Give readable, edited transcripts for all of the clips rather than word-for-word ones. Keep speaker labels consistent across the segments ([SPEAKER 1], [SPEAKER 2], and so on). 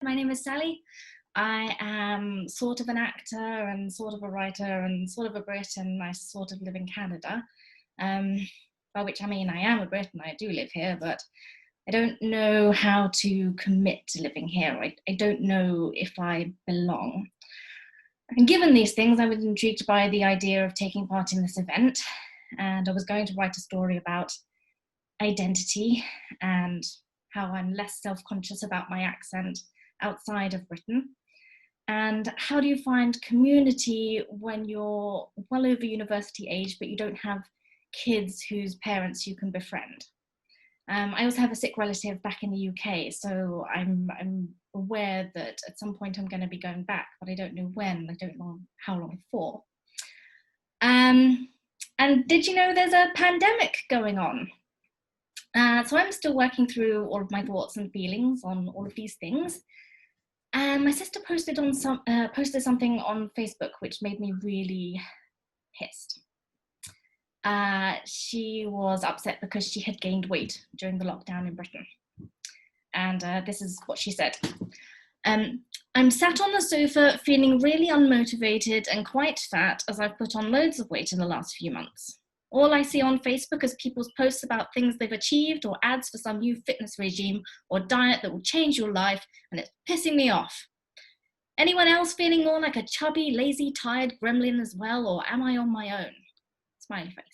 [SPEAKER 1] My name is Sally. I am sort of an actor and sort of a writer and sort of a Brit, and I sort of live in Canada. Um, by which I mean I am a Brit and I do live here, but I don't know how to commit to living here. I don't know if I belong. And given these things, I was intrigued by the idea of taking part in this event, and I was going to write a story about identity and how I'm less self-conscious about my accent outside of Britain. And how do you find community when you're well over university age, but you don't have kids whose parents you can befriend? I also have a sick relative back in the UK, so I'm aware that at some point I'm going to be going back, but I don't know when, I don't know how long for. And did you know there's a pandemic going on? So I'm still working through all of my thoughts and feelings on all of these things. And my sister posted something on Facebook which made me really pissed. She was upset because she had gained weight during the lockdown in Britain. And this is what she said. I'm sat on the sofa feeling really unmotivated and quite fat as I've put on loads of weight in the last few months. All I see on Facebook is people's posts about things they've achieved or ads for some new fitness regime or diet that will change your life, and it's pissing me off. Anyone else feeling more like a chubby, lazy, tired gremlin as well, or am I on my own? Smiley face.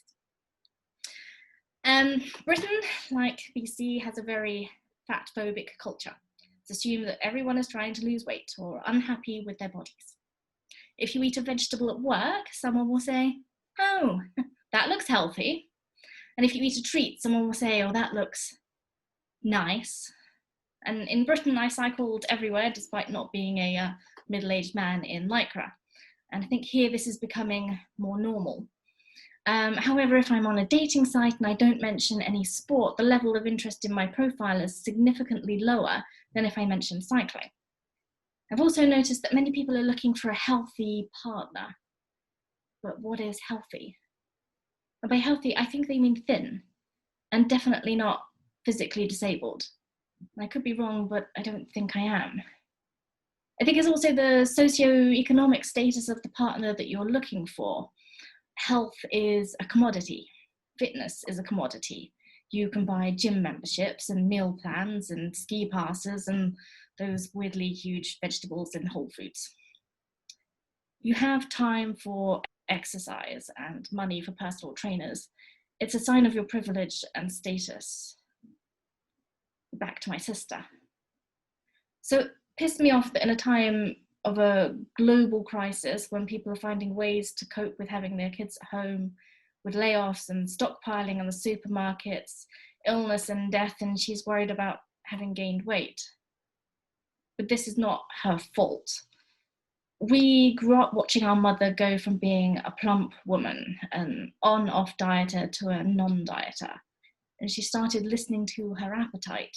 [SPEAKER 1] Britain, like BC, has a very fat-phobic culture. It's assumed that everyone is trying to lose weight or unhappy with their bodies. If you eat a vegetable at work, someone will say, "Oh, that looks healthy." And if you eat a treat, someone will say, "Oh, that looks nice." And in Britain, I cycled everywhere despite not being a middle-aged man in Lycra. And I think here this is becoming more normal. However, if I'm on a dating site and I don't mention any sport, the level of interest in my profile is significantly lower than if I mention cycling. I've also noticed that many people are looking for a healthy partner. But what is healthy? And by healthy, I think they mean thin, and definitely not physically disabled. I could be wrong, but I don't think I am. I think it's also the socio-economic status of the partner that you're looking for. Health is a commodity. Fitness is a commodity. You can buy gym memberships and meal plans and ski passes and those weirdly huge vegetables in Whole Foods. You have time for exercise and money for personal trainers. It's a sign of your privilege and status. Back to my sister. So it pissed me off that in a time of a global crisis, when people are finding ways to cope with having their kids at home, with layoffs and stockpiling in the supermarkets, illness and death, and she's worried about having gained weight. But this is not her fault. We grew up watching our mother go from being a plump woman, an on-off dieter, to a non-dieter. And she started listening to her appetite.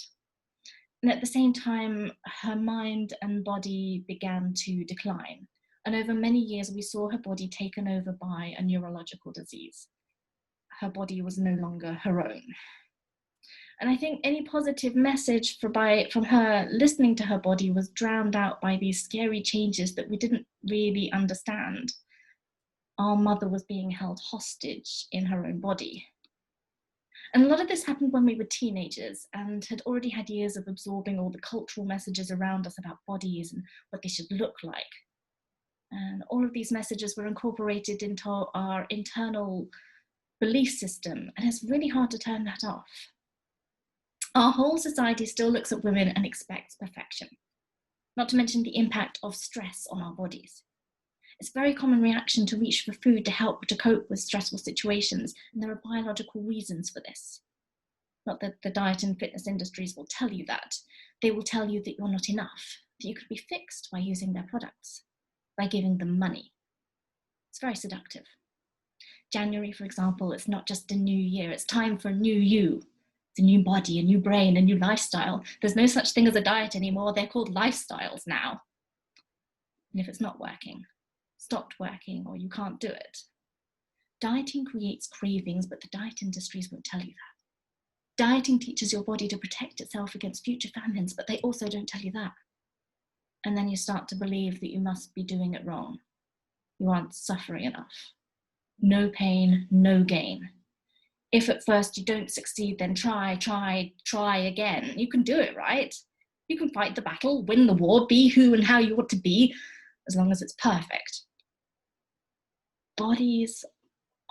[SPEAKER 1] And at the same time, her mind and body began to decline. And over many years, we saw her body taken over by a neurological disease. Her body was no longer her own. And I think any positive message from her listening to her body was drowned out by these scary changes that we didn't really understand. Our mother was being held hostage in her own body. And a lot of this happened when we were teenagers and had already had years of absorbing all the cultural messages around us about bodies and what they should look like. And all of these messages were incorporated into our internal belief system, and it's really hard to turn that off. Our whole society still looks at women and expects perfection, not to mention the impact of stress on our bodies. It's a very common reaction to reach for food to help to cope with stressful situations, and there are biological reasons for this. Not that the diet and fitness industries will tell you that. They will tell you that you're not enough, that you could be fixed by using their products, by giving them money. It's very seductive. January, for example, it's not just a new year, it's time for a new you. It's a new body, a new brain, a new lifestyle. There's no such thing as a diet anymore, they're called lifestyles now. And if it's not working, stopped working, or you can't do it. Dieting creates cravings, but the diet industries won't tell you that. Dieting teaches your body to protect itself against future famines, but they also don't tell you that. And then you start to believe that you must be doing it wrong. You aren't suffering enough. No pain, no gain. If at first you don't succeed, then try again. You can do it, right? You can fight the battle, win the war, be who and how you want to be, as long as it's perfect. Bodies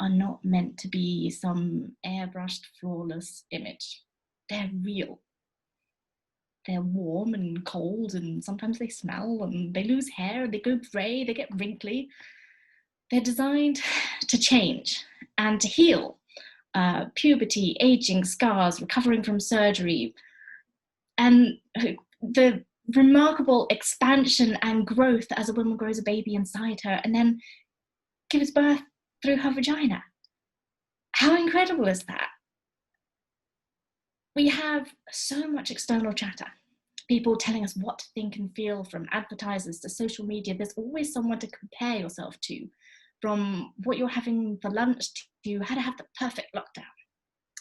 [SPEAKER 1] are not meant to be some airbrushed, flawless image. They're real. They're warm and cold, and sometimes they smell, and they lose hair, they go grey, they get wrinkly. They're designed to change and to heal. Puberty, aging, scars, recovering from surgery, and the remarkable expansion and growth as a woman grows a baby inside her and then gives birth through her vagina. How incredible is that? We have so much external chatter. People telling us what to think and feel, from advertisers to social media. There's always someone to compare yourself to, from what you're having for lunch to how to have the perfect lockdown.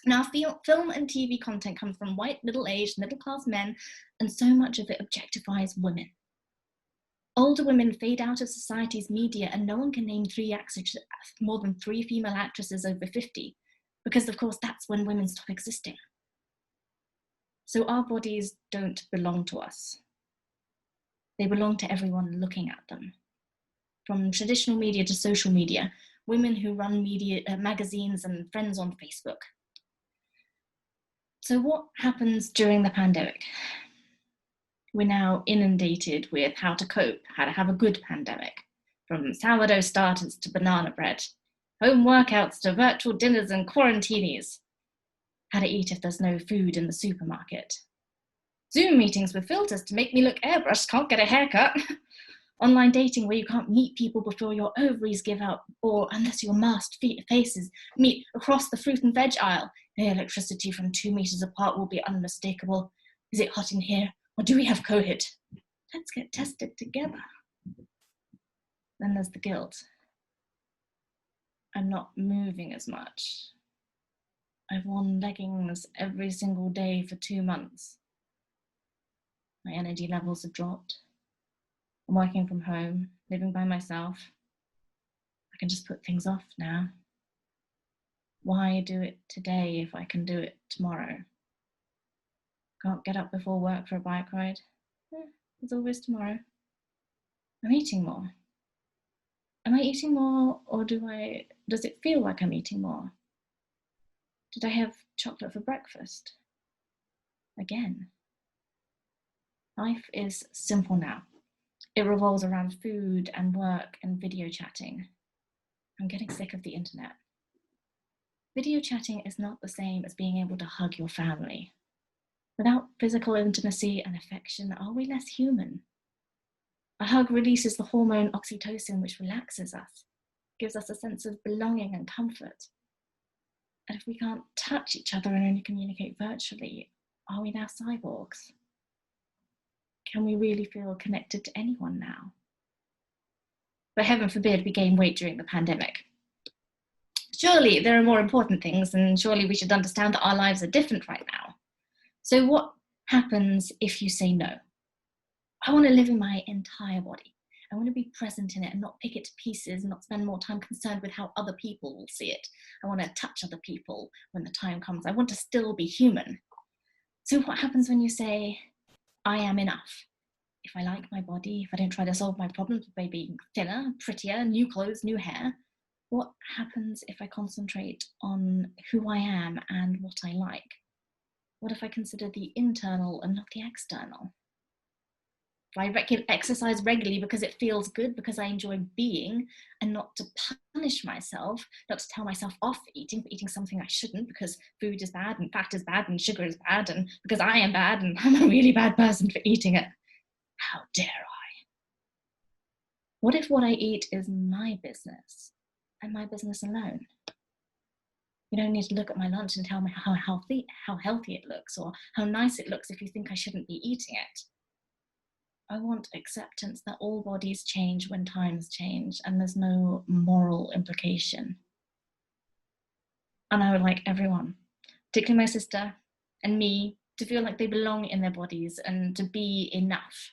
[SPEAKER 1] Now, film and TV content comes from white, middle-aged, middle-class men, and so much of it objectifies women. Older women fade out of society's media, and no one can name more than 3 female actresses over 50, because of course that's when women stop existing. So our bodies don't belong to us. They belong to everyone looking at them. From traditional media to social media, women who run magazines and friends on Facebook. So what happens during the pandemic? We're now inundated with how to cope, how to have a good pandemic, from sourdough starters to banana bread, home workouts to virtual dinners and quarantinis, how to eat if there's no food in the supermarket, Zoom meetings with filters to make me look airbrushed, can't get a haircut, online dating where you can't meet people before your ovaries give out, or unless your masked faces meet across the fruit and veg aisle. The electricity from 2 meters apart will be unmistakable. Is it hot in here, or do we have COVID? Let's get tested together. Then there's the guilt. I'm not moving as much. I've worn leggings every single day for 2 months. My energy levels have dropped. I'm working from home, living by myself. I can just put things off now. Why do it today if I can do it tomorrow? Can't get up before work for a bike ride? There's always tomorrow. I'm eating more. Am I eating more, or does it feel like I'm eating more? Did I have chocolate for breakfast? Again. Life is simple now. It revolves around food and work and video chatting. I'm getting sick of the internet. Video chatting is not the same as being able to hug your family. Without physical intimacy and affection, are we less human? A hug releases the hormone oxytocin, which relaxes us, gives us a sense of belonging and comfort. And if we can't touch each other and only communicate virtually, are we now cyborgs? Can we really feel connected to anyone now? But heaven forbid we gain weight during the pandemic. Surely there are more important things, and surely we should understand that our lives are different right now. So what happens if you say no? I want to live in my entire body. I want to be present in it and not pick it to pieces and not spend more time concerned with how other people will see it. I want to touch other people when the time comes. I want to still be human. So what happens when you say, I am enough? If I like my body, if I don't try to solve my problems by being thinner, prettier, new clothes, new hair, what happens if I concentrate on who I am and what I like? What if I consider the internal and not the external? If I exercise regularly because it feels good, because I enjoy being, and not to punish myself, not to tell myself off for eating something I shouldn't, because food is bad and fat is bad and sugar is bad, and because I am bad and I'm a really bad person for eating it. How dare I? What if what I eat is my business and my business alone? You don't need to look at my lunch and tell me how healthy it looks or how nice it looks if you think I shouldn't be eating it. I want acceptance that all bodies change when times change and there's no moral implication. And I would like everyone, particularly my sister and me, to feel like they belong in their bodies and to be enough.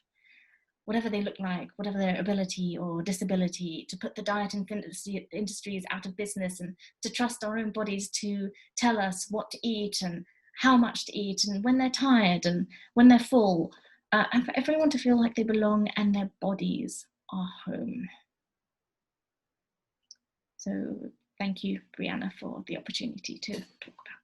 [SPEAKER 1] whatever they look like, whatever their ability or disability, to put the diet and fitness industries out of business, and to trust our own bodies to tell us what to eat and how much to eat and when they're tired and when they're full, and for everyone to feel like they belong and their bodies are home. So thank you, Brianna, for the opportunity to talk about